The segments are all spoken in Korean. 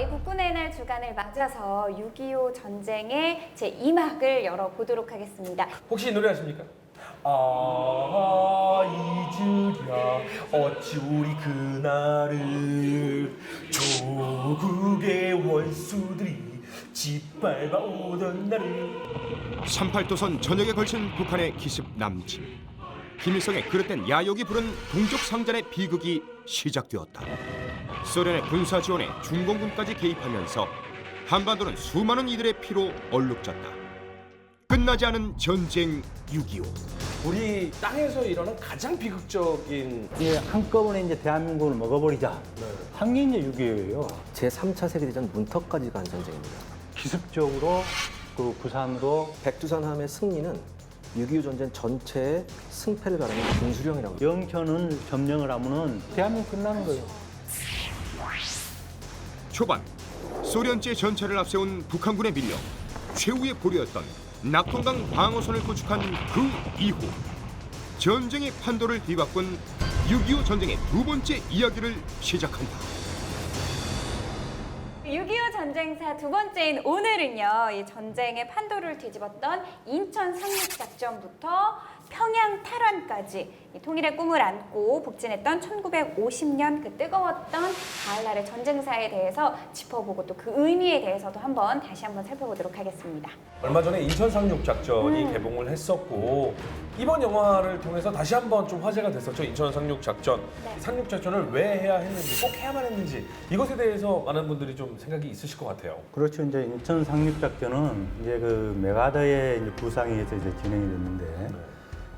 이 국군의 날 주간을 맞아서 6.25 전쟁의 제2막을 열어보도록 하겠습니다. 혹시 이 노래 아십니까? 잊으랴 어찌 우리 그날을 조국의 원수들이 짓밟아 오던 날을. 38도선 전역에 걸친 북한의 기습 남침. 김일성의 그릇된 야욕이 부른 동족 상잔의 비극이 시작되었다. 소련의 군사 지원에 중공군까지 개입하면서 한반도는 수많은 이들의 피로 얼룩졌다. 끝나지 않은 전쟁 6.25. 우리 땅에서 일어난 가장 비극적인 이제 한꺼번에 이제 대한민국을 먹어버리자. 한 게 이제 6.25예요. 제3차 세계대전 문턱까지 간 전쟁입니다. 기습적으로 그 부산으로 백두산함의 승리는 6.25 전쟁 전체의 승패를 가르는 분수령이라고 합니다. 영천을 점령을 하면은 대한민국 끝나는 거예요. 초반 소련제 전차를 앞세운 북한군에 밀려 최후의 보루였던 낙동강 방어선을 구축한 그 이후 전쟁의 판도를 뒤바꾼 6.25 전쟁의 두 번째 이야기를 시작한다. 6.25 전쟁사 두 번째인 오늘은요, 이 전쟁의 판도를 뒤집었던 인천 상륙작전부터 평양 탈환까지 이 통일의 꿈을 안고 북진했던 1950년 그 뜨거웠던 가을날의 전쟁사에 대해서 짚어보고 또 그 의미에 대해서도 다시 한번 살펴보도록 하겠습니다. 얼마 전에 인천 상륙 작전이 개봉을 했었고 이번 영화를 통해서 다시 한번 좀 화제가 됐었죠. 인천 상륙 작전. 네. 상륙 작전을 왜 해야 했는지, 꼭 해야만 했는지 이것에 대해서 많은 분들이 좀 생각이 있으실 것 같아요. 그렇죠. 이제 인천 상륙작전은 이제 그 메가더의 이제 부상에 의해서 이제 진행이 됐는데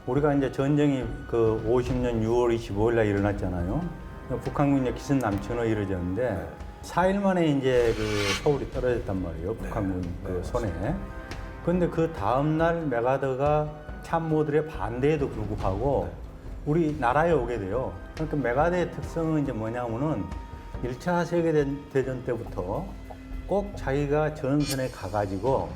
우리가 이제 전쟁이 그 50년 6월 25일 날 일어났잖아요. 북한군이 기습 남침으로 이루어졌는데 4일 만에 이제 그 서울이 떨어졌단 말이에요. 북한군 그 손에. 그런데 그 다음 날 메가더가 참모들의 반대에도 불구하고 우리 나라에 오게 돼요. 그러니까 메가더의 특성은 이제 뭐냐면은 1차 세계대전 때부터 꼭 자기가 전선에 가가지고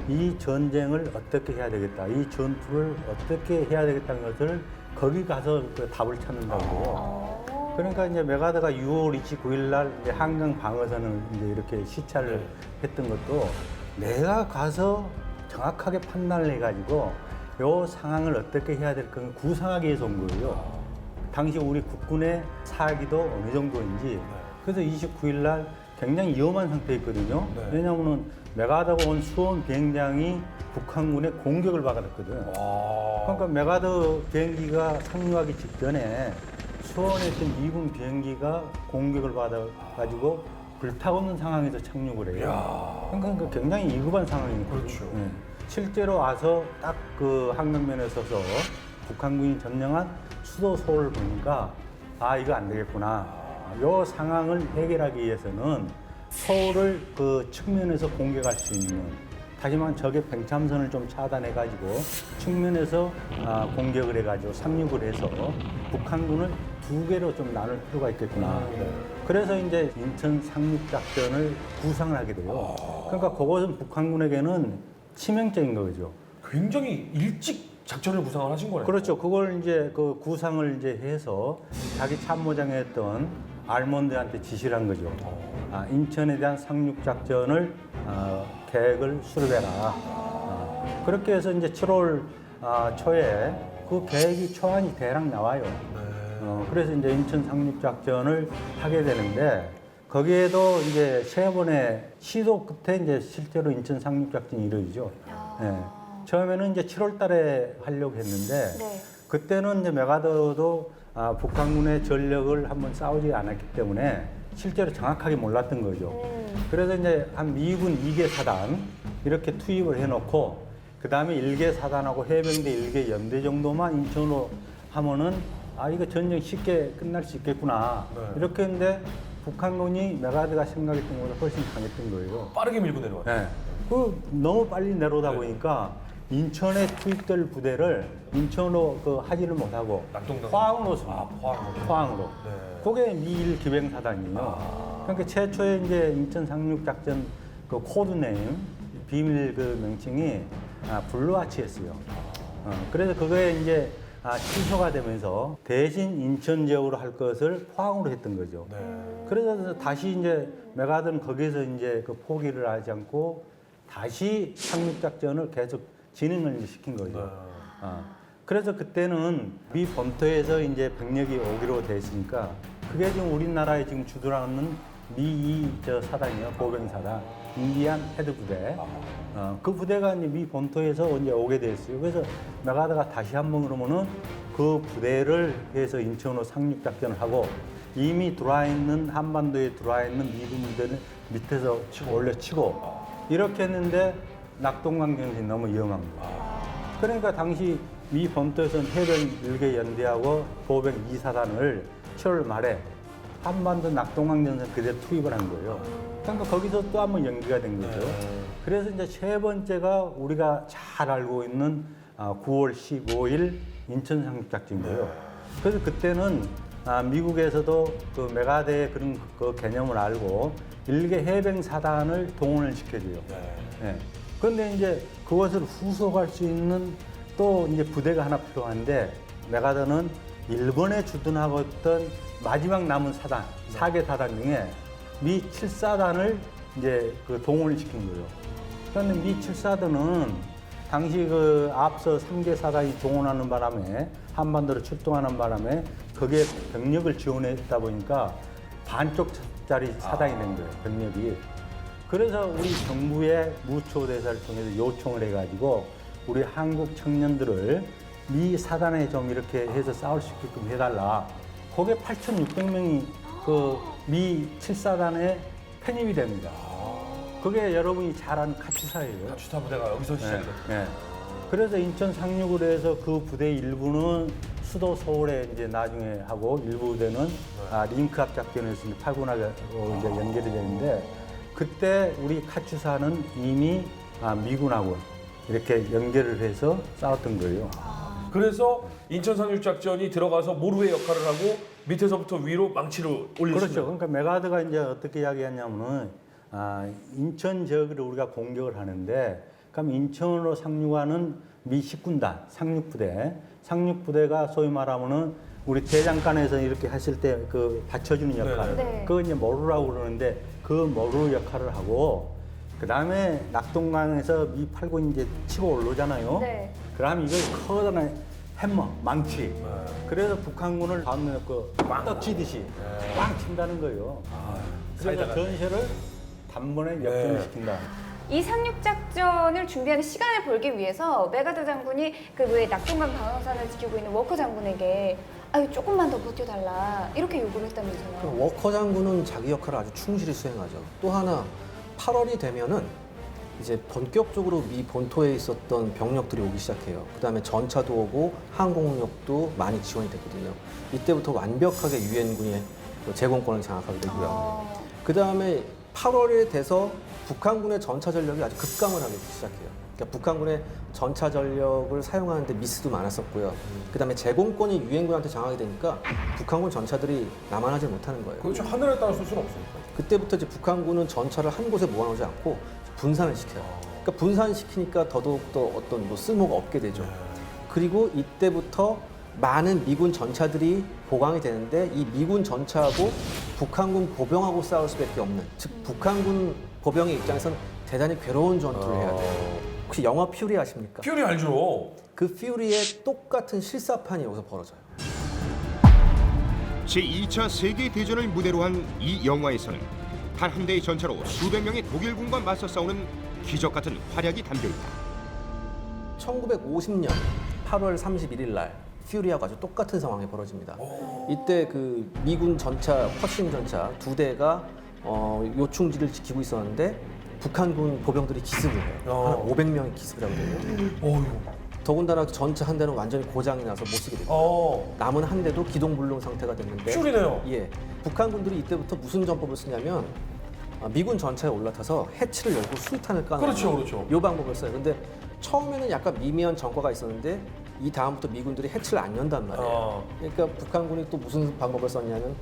이 전쟁을 어떻게 해야 되겠다, 이 전투를 어떻게 해야 되겠다는 것을 거기 가서 그 답을 찾는다고. 그러니까 이제 메가더가 6월 29일 날 이제 한강 방어선을 이제 이렇게 시찰을 했던 것도 내가 가서 정확하게 판단을 해가지고 요 상황을 어떻게 해야 될까 구상하기 위해서 온 거예요. 당시 우리 국군의 사기도 어느 정도인지. 그래서 29일 날 굉장히 위험한 상태였거든요. 왜냐하면 메가더가 온 수원 비행장이 북한군의 공격을 받았거든. 그러니까 메가더 비행기가 상륙하기 직전에 수원에 있던 미군 비행기가 공격을 받아가지고 불타오는 상황에서 착륙을 해요. 그러니까 굉장히 위급한 상황이거든요. 그렇죠. 실제로 와서 딱 그 항명면에 서서 북한군이 점령한 수도 서울을 보니까 아, 이거 안 되겠구나. 이 상황을 해결하기 위해서는 서울을 그 측면에서 공격할 수 있는, 다시 말하면 적의 팽참선을 좀 차단해가지고 측면에서 공격을 해가지고 상륙을 해서 북한군을 두 개로 좀 나눌 필요가 있겠구나. 그래서 이제 인천 상륙작전을 구상을 하게 돼요. 그러니까 그것은 북한군에게는 치명적인 거죠. 굉장히 일찍 작전을 구상을 하신 거네요. 그렇죠. 그걸 이제 그 구상을 이제 해서 자기 참모장이었던 알몬드한테 지시를 한 거죠. 인천에 대한 상륙 작전을 계획을 수립해라. 그렇게 해서 이제 7월 초에 그 계획이 초안이 대략 나와요. 그래서 이제 인천 상륙 작전을 하게 되는데 거기에도 이제 세 번의 시도 끝에 이제 실제로 인천 상륙 작전이 이루어지죠. 처음에는 이제 7월 달에 하려고 했는데 그때는 이제 메가더도 북한군의 전력을 한번 싸우지 않았기 때문에 실제로 정확하게 몰랐던 거죠. 그래서 이제 한 미군 2개 사단 이렇게 투입을 해놓고 그 다음에 1개 사단하고 해병대 1개 연대 정도만 인천으로 하면은 이거 전쟁 쉽게 끝날 수 있겠구나. 이렇게 했는데 북한군이 메가더가 생각했던 것보다 훨씬 강했던 거예요. 빠르게 밀고 내려왔어요. 그 너무 빨리 내려오다 보니까 인천에 투입될 부대를 인천으로 하지를 못하고 포항으로 씁니다. 포항으로. 그게 미일 기병사단이에요. 그러니까 최초에 이제 인천 상륙 작전 그 코드네임 비밀 그 명칭이 블루아치였어요. 그래서 그거에 이제 취소가 되면서 대신 인천 지역으로 할 것을 포항으로 했던 거죠. 네. 그래서 다시 이제 메가드는 거기서 이제 그 포기를 하지 않고 다시 상륙작전을 계속 진행을 이제 시킨 거죠. 네. 그래서 그때는 미 본토에서 이제 병력이 오기로 돼 있으니까 그게 지금 우리나라에 지금 주둔하는 미 2 사단이요, 보병사단, 인디안 헤드 부대. 그 부대가 이제 미 본토에서 이제 오게 됐어요. 그래서 메가드가 다시 한번 그러면은 그 부대를 해서 인천으로 상륙 작전을 하고 이미 들어와 있는 한반도에 들어와 있는 미군 부대는 밑에서 올려치고 이렇게 했는데 낙동강 전선이 너무 위험한 거예요. 그러니까 당시 미 본토에서는 해병 1개 연대하고 보병 2사단을 7월 말에 한반도 낙동강 전선 그대로 투입을 한 거예요. 그러니까 거기서 또 한 번 연기가 된 거죠. 그래서 이제 세 번째가 우리가 잘 알고 있는 9월 15일 인천 상륙작전이고요. 그래서 그때는 미국에서도 그 메가드의 그런 그 개념을 알고 일개 해병 사단을 동원을 시켜줘요. 네. 그런데 이제 그것을 후속할 수 있는 또 이제 부대가 하나 필요한데 메가드는 일본에 주둔하고 있던 마지막 남은 사단, 4개 사단 중에 미 7사단을 이제 그 동원을 시킨 거예요. 그런데 미 7사단은 당시 그 앞서 3개 사단이 동원하는 바람에 한반도로 출동하는 바람에 거기에 병력을 지원했다 보니까 반쪽짜리 사단이 된 거예요, 병력이. 그래서 우리 정부의 무초대사를 통해서 요청을 해가지고 우리 한국 청년들을 미 사단에 좀 이렇게 해서 싸울 수 있게끔 해달라. 거기에 8,600명이 그 미 7사단에 편입이 됩니다. 그게 여러분이 잘 아는 카츠사예요. 주사 부대가 여기서 시작됐죠. 네. 그래서 인천 상륙을 해서 그 부대 일부는 수도 서울에 이제 나중에 하고 일부 부대는 링크합 작전에서 이제 8군하게 이제 연결이 되는데 그때 우리 카츠사는 이미 미군하고 이렇게 연결을 해서 싸웠던 거예요. 그래서 인천 상륙 작전이 들어가서 모루의 역할을 하고 밑에서부터 위로 망치를 올리는 그렇죠. 그러니까 메가드가 이제 어떻게 이야기했냐면은 인천 지역을 우리가 공격을 하는데 그럼 인천으로 상륙하는 미 10군단 상륙부대가 소위 말하면은 우리 대장간에서 이렇게 했을 때 그 받쳐주는 역할, 네. 그거 이제 모루라고 그러는데 그 모루 역할을 하고 그 다음에 낙동강에서 미 8군 이제 치고 올라오잖아요. 네. 그다음 이걸 커다란 해머, 망치. 그래서 북한군을 다음에 떡치듯이 빵 친다는 거예요. 그래서 사이다가. 전세를 단번에 역전시킨다. 이 상륙작전을 준비하는 시간을 벌기 위해서 메가드 장군이 그 왜 낙동강 방어선을 지키고 있는 워커 장군에게 아유 조금만 더 버텨달라 이렇게 요구를 했다면서요. 그럼 워커 장군은 자기 역할을 아주 충실히 수행하죠. 또 하나 8월이 되면은 이제 본격적으로 미 본토에 있었던 병력들이 오기 시작해요. 그다음에 전차도 오고 항공력도 많이 지원이 됐거든요. 이때부터 완벽하게 유엔군의 제공권을 장악하게 되고요. 그다음에 8월에 돼서 북한군의 전차 전력이 아주 급감을 하기 시작해요. 그러니까 북한군의 전차 전력을 사용하는데 미스도 많았었고요. 그다음에 제공권이 유엔군한테 장악이 되니까 북한군 전차들이 남아나질 못하는 거예요. 그렇죠. 하늘에 따라 쏠 수는 없으니까. 그때부터 이제 북한군은 전차를 한 곳에 모아놓지 않고 분산을 시켜요. 그러니까 분산시키니까 더더욱더 어떤 뭐 쓸모가 없게 되죠. 그리고 이때부터 많은 미군 전차들이 보강이 되는데 이 미군 전차하고 북한군 보병하고 싸울 수밖에 없는, 즉 북한군 보병의 입장에서는 대단히 괴로운 전투를 해야 돼요. 혹시 영화 퓨리 아십니까? 퓨리 알죠. 그 퓨리의 똑같은 실사판이 여기서 벌어져요. 제2차 세계대전을 무대로 한 이 영화에서는 단 한 대의 전차로 수백 명의 독일군과 맞서 싸우는 기적 같은 활약이 담겨있다. 1950년 8월 31일 날 퓨리하고 아주 똑같은 상황이 벌어집니다. 이때 그 미군 전차, 퍼싱 전차 2대가 요충지를 지키고 있었는데 북한군 보병들이 기습을 해요. 한 500명이 기습을 하거든요. 어휴. 더군다나 전차 한 대는 완전히 고장이 나서 못 쓰게 됩니다. 남은 한 대도 기동불능 상태가 됐는데 퓨리네요. 예, 북한군들이 이때부터 무슨 전법을 쓰냐면 미군 전차에 올라타서 해치를 열고 수류탄을 까는 그렇죠. 이 방법을 써요. 근데 처음에는 약간 미미한 전과가 있었는데 이 다음부터 미군들이 해치를 안 연단 말이에요. 그러니까 북한군이 또 무슨 방법을 썼냐면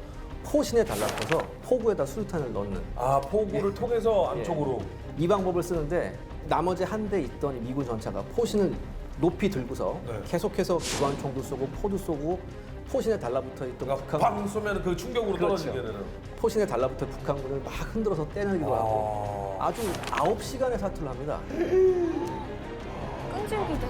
포신에 달라붙어서 포구에다 수류탄을 넣는 포구를 통해서 안쪽으로. 이 방법을 쓰는데 나머지 한 대 있던 이 미군 전차가 포신을 높이 들고서 네. 계속해서 기관총도 쏘고 포도 쏘고 포신에 달라붙어 있던 그러니까 북한 팡 쏘면 그 충격으로 그렇죠. 떨어지게 되는. 포신에 달라붙어 북한군을 막 흔들어서 떼내기도 하고 아주 9시간의 사투를 합니다. 끈질기다.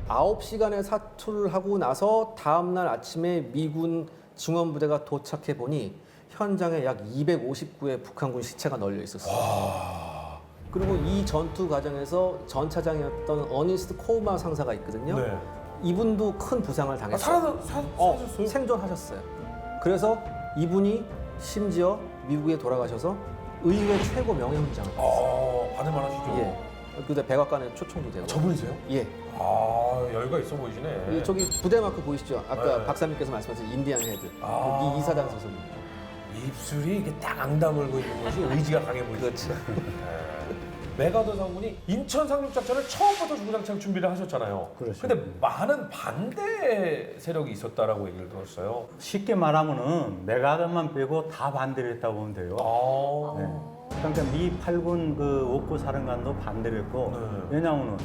9시간의 사투를 하고 나서 다음날 아침에 미군 증원부대가 도착해 보니 현장에 약 259의 북한군 시체가 널려 있었어요. 그리고 이 전투 과정에서 전차장이었던 어니스트 코우마 상사가 있거든요. 네. 이분도 큰 부상을 당했어요. 살아셨어요? 생존하셨어요. 그래서 이분이 심지어 미국에 돌아가셔서 의회 최고 명예훈장을 받았어요. 받을만 하시죠? 예. 그때 백악관에 초청도 되고. 저분이세요? 예. 여유가 있어 보이시네. 이 저기 부대 마크 보이시죠? 아까 네. 박사님께서 말씀하신 인디안 헤드. 이 이사단 소속입니다. 입술이 이게 딱 앙다물고 있는 것이 의지가 강해 보이죠. 그렇죠. 메가더 장군이 인천 상륙작전을 처음부터 주구장창 준비를 하셨잖아요. 그렇죠. 근데 많은 반대 세력이 있었다라고 얘기를 들었어요. 쉽게 말하면은 메가더만 빼고 다 반대를 했다고 보면 돼요. 네. 그러니까 미 8군 그 옥구 사령관도 반대를 했고 네. 왜냐하면은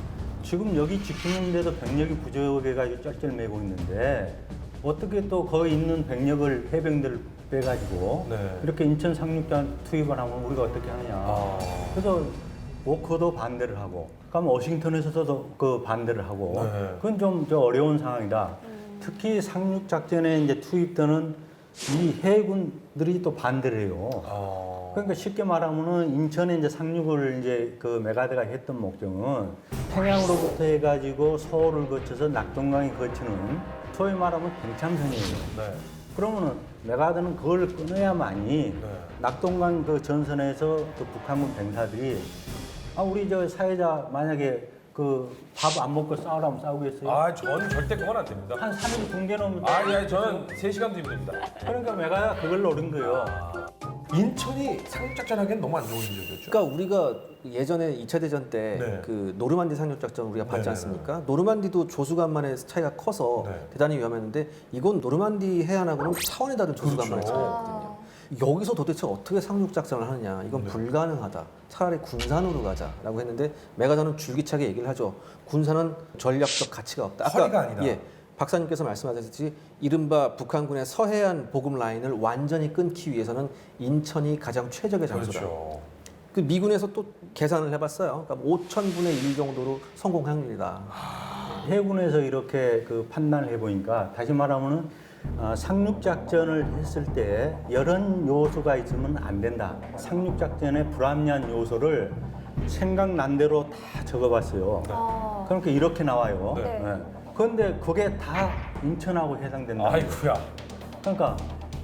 지금 여기 지키는데도 병력이 부족해가지고 쩔쩔매고 있는데 어떻게 또 거기 있는 병력을 해병대를 빼가지고 네. 이렇게 인천 상륙단 투입을 하면 우리가 어떻게 하느냐. 그래서 워커도 반대를 하고, 그럼 워싱턴에서도 그 반대를 하고, 네. 그건 좀 어려운 상황이다. 특히 상륙 작전에 이제 투입되는 이 해군들이 또 반대를 해요. 그러니까 쉽게 말하면은 인천에 이제 상륙을 이제 그 메가드가 했던 목적은 평양으로부터 해가지고 서울을 거쳐서 낙동강에 거치는 소위 말하면 동참선이에요. 네. 그러면은 메가드는 그걸 끊어야만이 네. 낙동강 그 전선에서 그 북한군 병사들이 우리 저 사회자 만약에 그 밥 안 먹고 싸우라면 싸우겠어요? 전 절대 그건 안 됩니다. 한 3일 붕괴놓으면 예, 저는 3시간도 힘듭니다. 그러니까 메가드가 그걸 노린 거예요. 인천이 상륙작전하기엔 너무 안 좋은 지역이었죠. 그러니까 우리가 예전에 2차 대전 때 네. 그 노르만디 상륙작전 우리가 봤지 네네네. 않습니까? 노르만디도 조수간만의 차이가 커서 네. 대단히 위험했는데 이건 노르만디 해안하고는 차원이 다른 조수간만의 그렇죠. 차이였거든요. 여기서 도대체 어떻게 상륙작전을 하느냐 이건 네. 불가능하다. 차라리 군산으로 가자라고 했는데 메가더는 줄기차게 얘기를 하죠. 군산은 전략적 가치가 없다. 허리가 아니다. 예, 박사님께서 말씀하셨듯이 이른바 북한군의 서해안 보급 라인을 완전히 끊기 위해서는 인천이 가장 최적의 장소다. 그렇죠. 그 미군에서 또 계산을 해봤어요. 그러니까 5,000분의 1 정도로 성공 확률이다. 해군에서 이렇게 그 판단을 해보니까 다시 말하면은 상륙작전을 했을 때 이런 요소가 있으면 안 된다. 상륙작전의 불합리한 요소를 생각난 대로 다 적어봤어요. 그러니까 이렇게 나와요. 네. 그런데 그게 다 인천하고 해당된다. 아이쿠야. 그러니까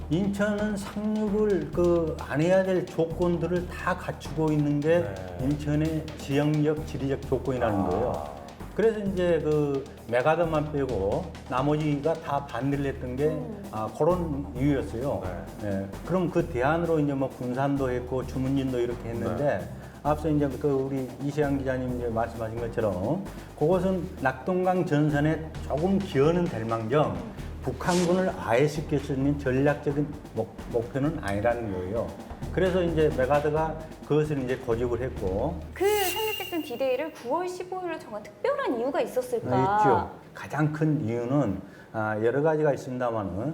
인천은 상륙을 그 안 해야 될 조건들을 다 갖추고 있는 게 네. 인천의 지형적, 지리적 조건이라는 거예요. 그래서 이제 그 메가더만 빼고 나머지가 다 반대를 했던 게 그런 이유였어요. 예, 그럼 그 대안으로 이제 뭐 군산도 했고 주문진도 이렇게 했는데 앞서 이제 그 우리 이세영 기자님 이제 말씀하신 것처럼 그것은 낙동강 전선에 조금 기여는 될 망정 북한군을 아예시킬 수 있는 전략적인 목표는 아니라는 거예요. 그래서 이제 메가더가 그것을 이제 고집을 했고 그 상륙작전 D-Day를 9월 15일로 정한 특별한 이유가 있었을까? 있죠. 가장 큰 이유는 여러 가지가 있습니다만은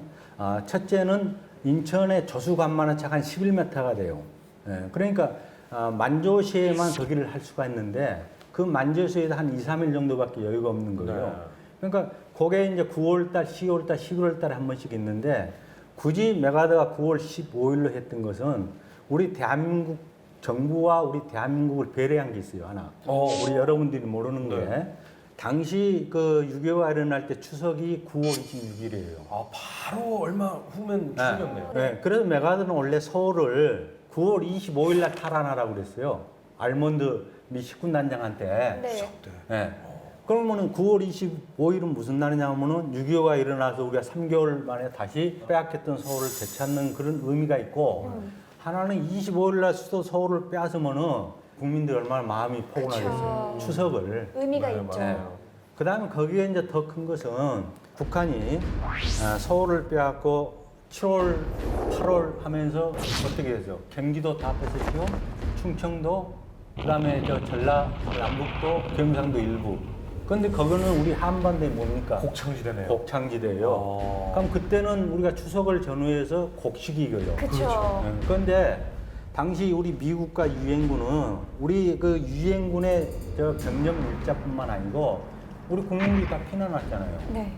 첫째는 인천의 조수간만한 차가 한 11m가 돼요. 예, 그러니까 만조시에만 거기를 할 수가 있는데 그 만조시에도 한 2, 3일 정도밖에 여유가 없는 거예요. 그러니까 그게 이제 9월달, 10월달, 11월달에 한 번씩 있는데 굳이 메가더가 9월 15일로 했던 것은 우리 대한민국 정부와 우리 대한민국을 배려한 게 있어요, 하나. 우리 여러분들이 모르는 게 당시 그 6.25가 일어날 때 추석이 9월 26일이에요. 바로 얼마 후면 추석이었네요. 네. 그래서 메가더는 원래 서울을 9월 25일 날 탈환하라고 그랬어요. 알몬드 미 식군단장한테. 네. 네. 그러면은 9월 25일은 무슨 날이냐 하면은 6.25가 일어나서 우리가 3개월 만에 다시 빼앗겼던 서울을 되찾는 그런 의미가 있고 하나는 25일 날 수도 서울을 빼앗으면은 국민들이 얼마나 마음이 포근하겠어요. 추석을. 의미가 네, 있죠. 맞아요. 그다음에 거기에 이제 더 큰 것은 북한이 서울을 빼앗고 7월, 8월 하면서 어떻게 해서 경기도 다 뺏었죠. 충청도, 그다음에 저 전라, 남북도, 경상도 일부 근데 거기는 우리 한반도에 뭡니까? 곡창지대네요. 곡창지대예요. 그럼 그때는 우리가 추석을 전후해서 곡식이고요. 그렇죠. 그런데 당시 우리 미국과 유엔군은 우리 그 유엔군의 저 병력 물자뿐만 아니고 우리 국민들이 다 피난 왔잖아요. 네.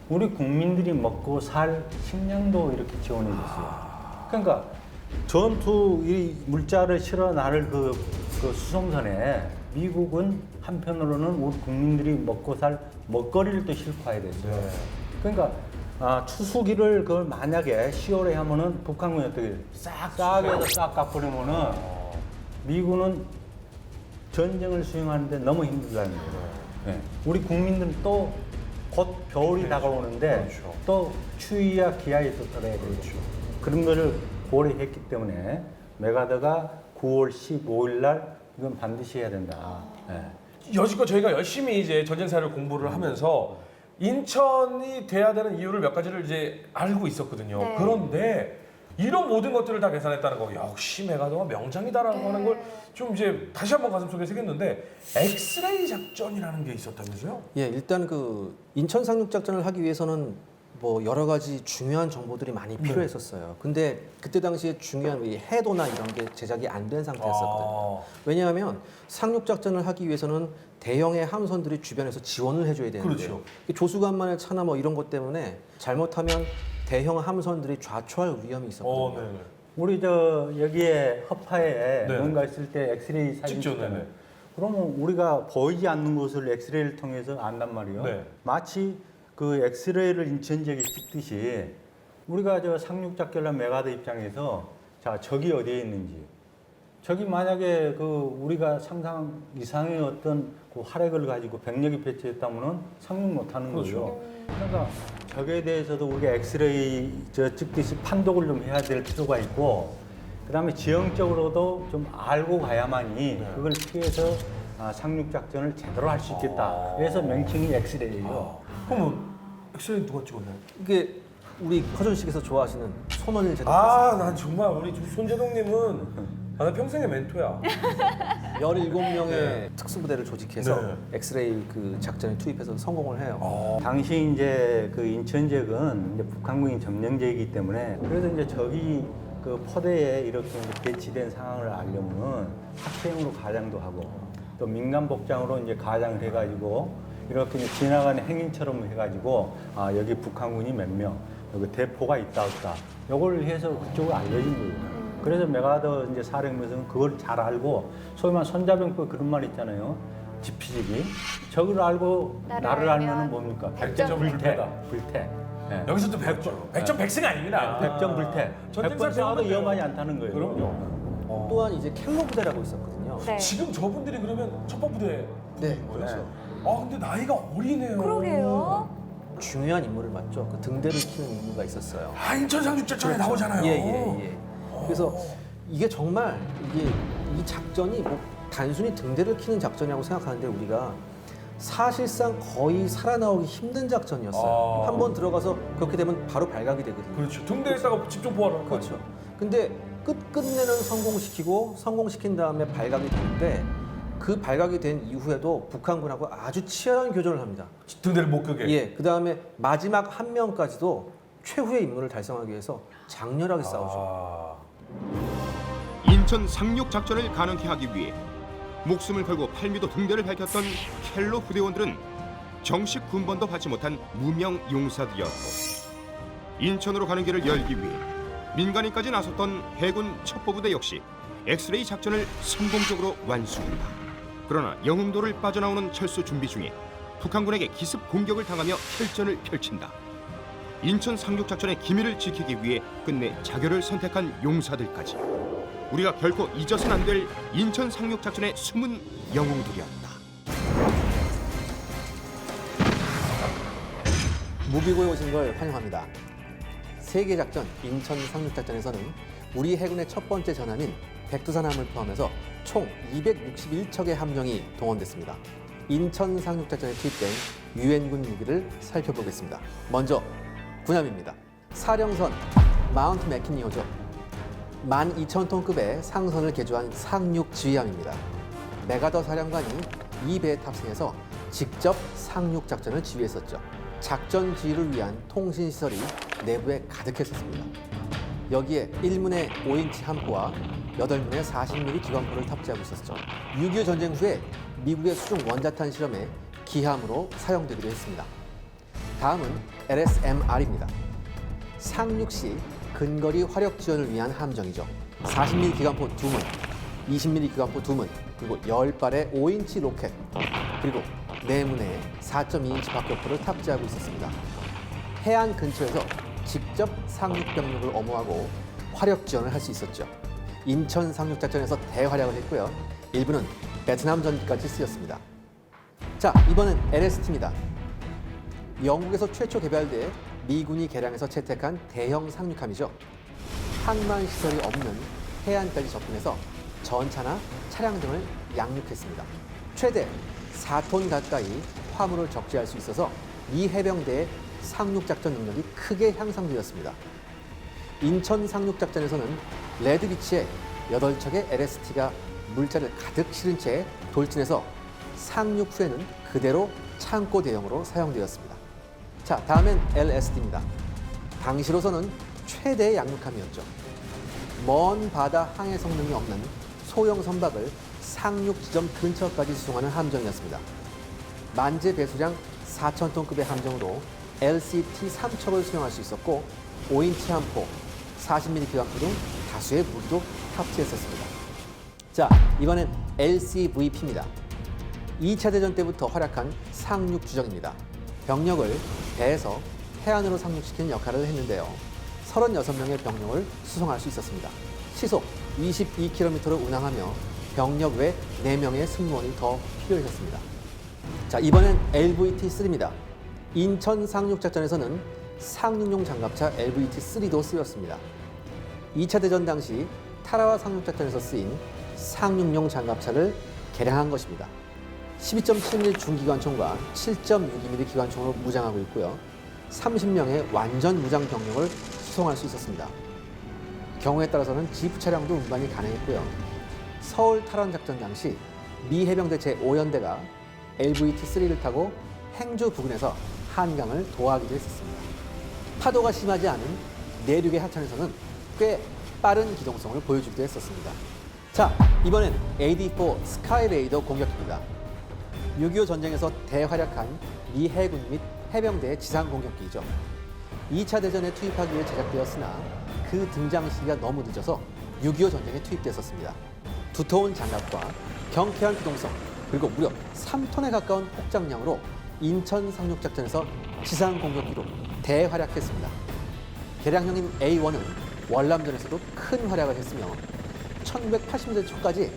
우리 국민들이 먹고 살 식량도 이렇게 지원해 줬어요. 그러니까 전투 이 물자를 실어 나를 그 수송선에 미국은 한편으로는 우리 국민들이 먹고 살 먹거리를 또 싣고 와야 됐어요. 네. 그러니까 추수기를 그걸 만약에 10월에 하면은 북한군이 어떻게 싹 해서 싹 깎아버리면은 미군은 전쟁을 수행하는데 너무 힘들다는 거예요. 네. 우리 국민들은 또 곧 겨울이 다가오는데 그렇죠. 또 추위와 기아에 또 떨어야 되죠. 그런 거를 고려했기 때문에 메가더가 9월 15일 날 이건 반드시 해야 된다. 네. 여지껏 저희가 열심히 이제 전쟁사를 공부를 하면서 인천이 돼야 되는 이유를 몇 가지를 이제 알고 있었거든요. 네. 그런데 이런 모든 것들을 다 계산했다는 거, 역시 메가더가 명장이다라고 네. 하는 걸 좀 이제 다시 한번 가슴속에 새겼는데 엑스레이 작전이라는 게 있었다면서요? 예, 일단 그 인천 상륙 작전을 하기 위해서는 뭐 여러 가지 중요한 정보들이 많이 필요했었어요. 근데 그때 당시에 중요한 이 해도나 이런 게 제작이 안 된 상태였었거든요. 왜냐하면 상륙 작전을 하기 위해서는 대형의 함선들이 주변에서 지원을 해줘야 되는데 그렇죠. 이 조수간만의 차나 뭐 이런 것 때문에 잘못하면 대형 함선들이 좌초할 위험이 있었거든요. 네. 우리 저 여기에 허파에 네. 뭔가 있을 때 엑스레이 사진 찍죠, 찍잖아요. 네네. 그러면 우리가 보이지 않는 곳을 엑스레이를 통해서 안단 말이에요. 네. 마치 그 엑스레이를 인천 지역에 찍듯이 우리가 저 상륙작전란 메가더 입장에서 자 적이 어디에 있는지 적이 만약에 그 우리가 상상 이상의 어떤 그 활약을 가지고 병력이 배치했다면은 상륙 못하는 그렇죠. 거죠. 그러니까 적에 대해서도 우리가 엑스레이 저 찍듯이 판독을 좀 해야 될 필요가 있고 그다음에 지형적으로도 좀 알고 가야만이 그걸 피해서 상륙 작전을 제대로 할 수 있겠다. 그래서 명칭이 엑스레이예요. 그러면 엑스레이 누가 찍었나요? 이게 우리 허준식에서 좋아하시는 손원일 제독사 난 정말 우리 손재동님은 나 평생의 멘토야. 17명의 네. 특수부대를 조직해서 네. 엑스레이 그 작전에 투입해서 성공을 해요. 당시 이제 그 인천 지역은 이제 북한군이 점령지이기 때문에 그래서 이제 적이 그 포대에 이렇게 이제 배치된 상황을 알려면은 학생으로 가장도 하고 또 민간 복장으로 이제 가장을 해가지고 이렇게 이제 지나가는 행인처럼 해가지고 여기 북한군이 몇 명, 여기 대포가 있다 없다. 요걸 해서 그쪽을 알려준 거예요. 그래서 메가더 이제 사령부에서는 그걸 잘 알고 소위 말 손자병법 그런 말 있잖아요. 지피지기. 적을 알고 나를 알면은 뭡니까? 백전불태다. 불태. 예. 여기서 또 백전백승 아닙니다. 백전불태. 전쟁사 100번 싸워도 배우는데요. 위험하지 않다는 거예요. 그럼요. 또한 이제 켈로 부대라고 있었거든요. 네. 지금 저분들이 그러면 첫번부대 네, 그렇죠. 근데 나이가 어리네요. 그러게요. 중요한 임무를 맡죠. 그 등대를 키는 임무가 있었어요. 인천 상륙작전에 나오잖아요. 예. 그래서 이게 정말 이게 이 작전이 뭐 단순히 등대를 키는 작전이라고 생각하는데 우리가 사실상 거의 살아나오기 힘든 작전이었어요. 아. 한번 들어가서 그렇게 되면 바로 발각이 되거든요. 그렇죠. 등대에다가 집중 포화를 한 그렇죠. 근데 끝내는 성공시키고 성공시킨 다음에 발각이 되는데 그 발각이 된 이후에도 북한군하고 아주 치열한 교전을 합니다. 등대를 못 끄게. 예, 그 다음에 마지막 한 명까지도 최후의 임무를 달성하기 위해서 장렬하게 싸우죠. 인천 상륙 작전을 가능케 하기 위해 목숨을 걸고 팔미도 등대를 밝혔던 켈로 부대원들은 정식 군번도 받지 못한 무명 용사들이었고 인천으로 가는 길을 열기 위해 민간인까지 나섰던 해군 첩보부대 역시 엑스레이 작전을 성공적으로 완수한다. 그러나 영흥도를 빠져나오는 철수 준비 중에 북한군에게 기습 공격을 당하며 혈전을 펼친다. 인천 상륙 작전의 기밀을 지키기 위해 끝내 자결을 선택한 용사들까지 우리가 결코 잊어서는 안 될 인천 상륙 작전의 숨은 영웅들이었다. 무비고에 오신 걸 환영합니다. 세계 작전 인천 상륙 작전에서는 우리 해군의 첫 번째 전함인 백두산함을 포함해서 총 261척의 함정이 동원됐습니다. 인천 상륙 작전에 투입된 유엔군 무기를 살펴보겠습니다. 먼저 군함입니다. 사령선 마운트 맥키니호죠. 12,000톤급의 상선을 개조한 상륙 지휘함입니다. 메가더 사령관이 이 배에 탑승해서 직접 상륙 작전을 지휘했었죠. 작전 지휘를 위한 통신 시설이 내부에 가득했었습니다. 여기에 1문의 5인치 함포와 8문의 40mm 기관포를 탑재하고 있었죠. 6.25 전쟁 후에 미국의 수중 원자탄 실험에 기함으로 사용되기도 했습니다. 다음은 LSMR입니다. 상륙 시 근거리 화력 지원을 위한 함정이죠. 40mm 기관포 2문, 20mm 기관포 2문, 그리고 10발의 5인치 로켓, 그리고 4문의 4.2인치 박격포를 탑재하고 있었습니다. 해안 근처에서 직접 상륙 병력을 엄호하고 화력 지원을 할 수 있었죠. 인천 상륙작전에서 대활약을 했고요. 일부는 베트남 전기까지 쓰였습니다. 자, 이번은 LST입니다. 영국에서 최초 개발돼 미군이 개량해서 채택한 대형 상륙함이죠. 항만 시설이 없는 해안까지 접근해서 전차나 차량 등을 양육했습니다. 최대 4톤 가까이 화물을 적재할 수 있어서 미 해병대의 상륙작전 능력이 크게 향상되었습니다. 인천 상륙작전에서는 레드비치에 8척의 LST가 물자를 가득 실은 채 돌진해서 상륙 후에는 그대로 창고 대형으로 사용되었습니다. 자, 다음엔 LSD입니다. 당시로서는 최대의 양육함이었죠. 먼 바다 항해 성능이 없는 소형 선박을 상륙 지점 근처까지 수송하는 함정이었습니다. 만재 배수량 4,000톤급의 함정으로 LCT 3척을 수용할 수 있었고 5인치 함포, 40mm 기관포 등 다수의 무기도 탑재했었습니다. 자, 이번엔 LCVP입니다. 2차 대전 때부터 활약한 상륙 주정입니다. 병력을 배에서 해안으로 상륙시키는 역할을 했는데요. 36명의 병력을 수송할 수 있었습니다. 시속 22km를 운항하며 병력 외 4명의 승무원이 더 필요했습니다. 자, 이번엔 LVT-3입니다. 인천 상륙작전에서는 상륙용 장갑차 LVT-3도 쓰였습니다. 2차 대전 당시 타라와 상륙작전에서 쓰인 상륙용 장갑차를 개량한 것입니다. 12.7mm 중기관총과 7.62mm 기관총으로 무장하고 있고요. 30명의 완전 무장 병력을 수송할 수 있었습니다. 경우에 따라서는 지프 차량도 운반이 가능했고요. 서울 탈환 작전 당시 미 해병대 제5연대가 LVT-3를 타고 행주 부근에서 한강을 도하기도 했었습니다. 파도가 심하지 않은 내륙의 하천에서는 꽤 빠른 기동성을 보여주기도 했었습니다. 자, 이번엔 AD4 스카이레이더 공격기입니다. 6.25 전쟁에서 대활약한 미 해군 및 해병대의 지상 공격기이죠. 2차 대전에 투입하기 위해 제작되었으나 그 등장 시기가 너무 늦어서 6.25 전쟁에 투입됐었습니다. 두터운 장갑과 경쾌한 기동성, 그리고 무려 3톤에 가까운 폭장량으로 인천 상륙작전에서 지상 공격기로 대활약했습니다. 개량형인 A1은 월남전에서도 큰 활약을 했으며 1980년대 초까지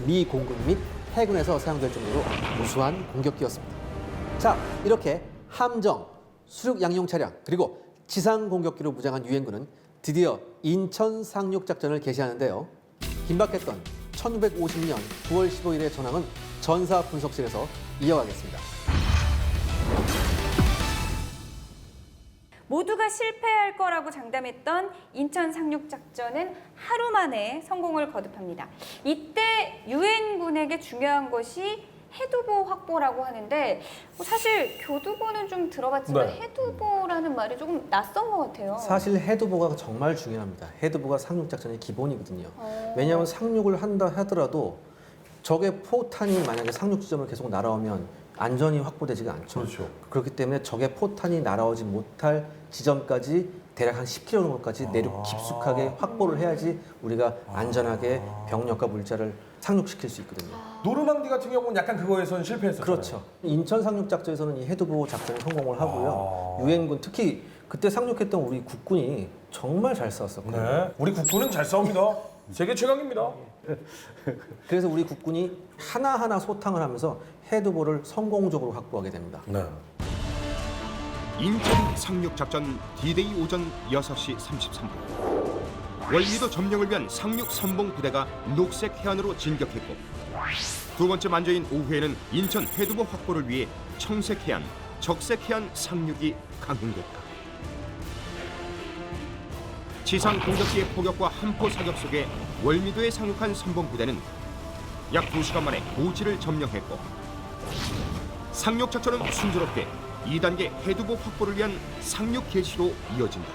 미 공군 및 해군에서 사용될 정도로 우수한 공격기였습니다. 자, 이렇게 함정, 수륙 양용 차량, 그리고 지상 공격기로 무장한 유엔군은 드디어 인천 상륙작전을 개시하는데요. 긴박했던 1950년 9월 15일의 전황은 전사 분석실에서 이어가겠습니다. 모두가 실패할 거라고 장담했던 인천 상륙작전은 하루 만에 성공을 거듭합니다. 이때 유엔군에게 중요한 것이 해두보 확보라고 하는데 사실 교두보는 좀 들어봤지만 네. 해두보라는 말이 조금 낯선 것 같아요. 사실 해두보가 정말 중요합니다. 해두보가 상륙작전의 기본이거든요. 왜냐하면 상륙을 한다 하더라도 적의 포탄이 만약에 상륙 지점을 계속 날아오면 안전이 확보되지가 않죠. 그렇죠. 그렇기 때문에 적의 포탄이 날아오지 못할 지점까지 대략 한 10km 정도까지 내륙 깊숙하게 확보를 해야지 우리가 안전하게 병력과 물자를 상륙시킬 수 있거든요. 노르망디 같은 경우는 약간 그거에선 실패했었잖아요. 그렇죠. 인천 상륙작전에서는 이 해두보 작전에 성공을 하고요. 유엔군 특히 그때 상륙했던 우리 국군이 정말 잘 싸웠었거든요. 네. 우리 국군은 잘 싸웁니다. 세계 최강입니다. 그래서 우리 국군이 하나하나 소탕을 하면서 해두보를 성공적으로 확보하게 됩니다. 네. 인천 상륙작전 D-Day 오전 6시 33분 월미도 점령을 위한 상륙 선봉 부대가 녹색 해안으로 진격했고 두 번째 만조인 오후에는 인천 해두보 확보를 위해 청색 해안, 적색 해안 상륙이 강행됐다. 지상 공격기의 포격과 함포 사격 속에 월미도에 상륙한 선봉 부대는 약 2시간 만에 고지를 점령했고 상륙 작전은 순조롭게 2단계 해두보 확보를 위한 상륙 개시로 이어진다.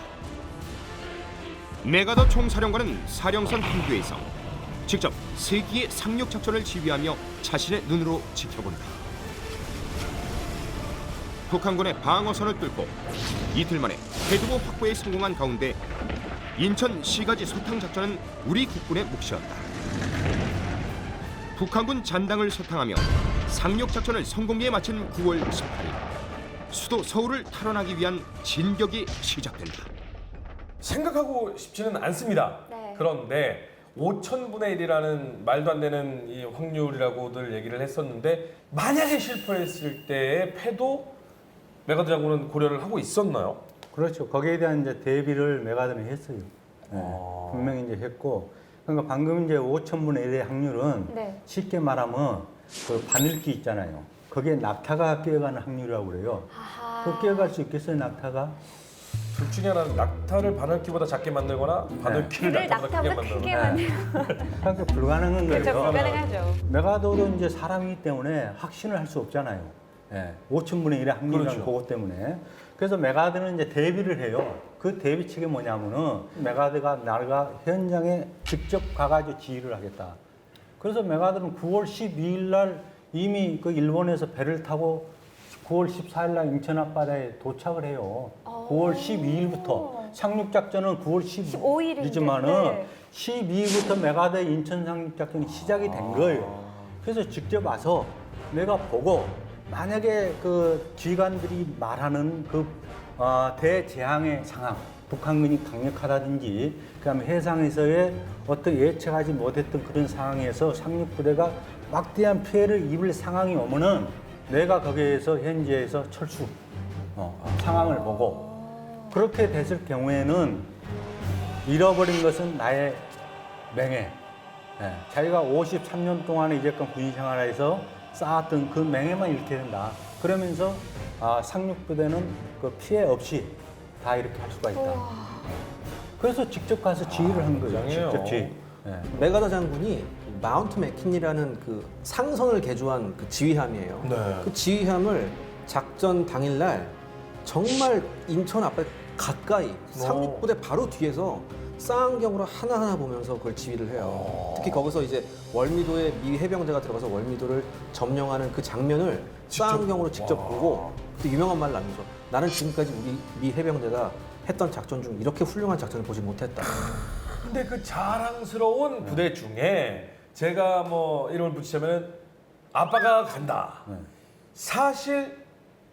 메가더 총사령관은 사령선 항구에서 직접 3기의 상륙 작전을 지휘하며 자신의 눈으로 지켜본다. 북한군의 방어선을 뚫고 이틀 만에 해두보 확보에 성공한 가운데 인천 시가지 소탕 작전은 우리 국군의 몫이었다. 북한군 잔당을 소탕하며 상륙 작전을 성공리에 마친 9월 18일 수도 서울을 탈환하기 위한 진격이 시작된다. 생각하고 싶지는 않습니다. 네. 그런데 5,000분의 1이라는 말도 안 되는 이 확률이라고들 얘기를 했었는데 만약에 실패했을 때의 패도 메가더 장군은 고려를 하고 있었나요? 그렇죠. 거기에 대한 이제 대비를 메가더는 했어요. 네, 분명히 이제 했고, 그러니까 방금 이제 5,000분의 1의 확률은 네. 쉽게 말하면 그 바늘기 있잖아요. 거기에 낙타가 끼어가는 확률이라고 그래요. 아하. 그 끼어갈 수 있겠어요, 낙타가? 둘 중에 하나는 낙타를 바늘귀보다 작게 만들거나 바늘귀를 귀를 낙타보다 크게 낙타보다 크게 만들거나. 만들고. 그러니까 불가능한 거예요. 그렇죠, 불가능하죠. 메가더도 이제 사람이기 때문에 확신을 할 수 없잖아요. 예, 5,000분의 1의 확률이라는 그렇죠. 그것 때문에. 그래서 메가더는 이제 대비를 해요. 그 대비책이 뭐냐면은 메가더가 나가 현장에 직접 가가지고 지휘를 하겠다. 그래서 메가더는 9월 12일 날 이미 그 일본에서 배를 타고 9월 14일 날 인천 앞바다에 도착을 해요. 9월 12일부터 상륙작전은 9월 15일이지만은 네. 12일부터 메가더의 인천 상륙작전이 시작이 된 거예요. 그래서 직접 와서 내가 보고 만약에 그 지휘관들이 말하는 그 대재앙의 상황, 북한군이 강력하다든지 그다음에 해상에서의 어떤 예측하지 못했던 그런 상황에서 상륙부대가 막대한 피해를 입을 상황이 오면은 내가 거기에서 현지에서 철수 상황을 보고 그렇게 됐을 경우에는 잃어버린 것은 나의 명예. 예, 자기가 53년 동안에 이제껏 군인 생활에서 쌓았던 그 명예만 잃게 된다. 그러면서 상륙부대는 그 피해 없이 다 이렇게 할 수가 있다. 그래서 직접 가서 지휘를 한 거죠. 굉장해요. 직접 지휘. 예. 메가더 장군이 마운트 맥킨이라는 그 상선을 개조한 그 지휘함이에요. 네. 그 지휘함을 작전 당일날 정말 인천 앞에 가까이 상륙부대 바로 뒤에서 쌍안경으로 하나하나 보면서 그걸 지휘를 해요. 특히 거기서 이제 월미도에 미 해병대가 들어가서 월미도를 점령하는 그 장면을 쌍안경으로 직접 보고 그때 유명한 말을 남기죠. 나는 지금까지 우리 미 해병대가 했던 작전 중 이렇게 훌륭한 작전을 보지 못했다. 근데 그 자랑스러운 부대 중에 제가 뭐 이름을 붙이자면 아빠가 간다. 사실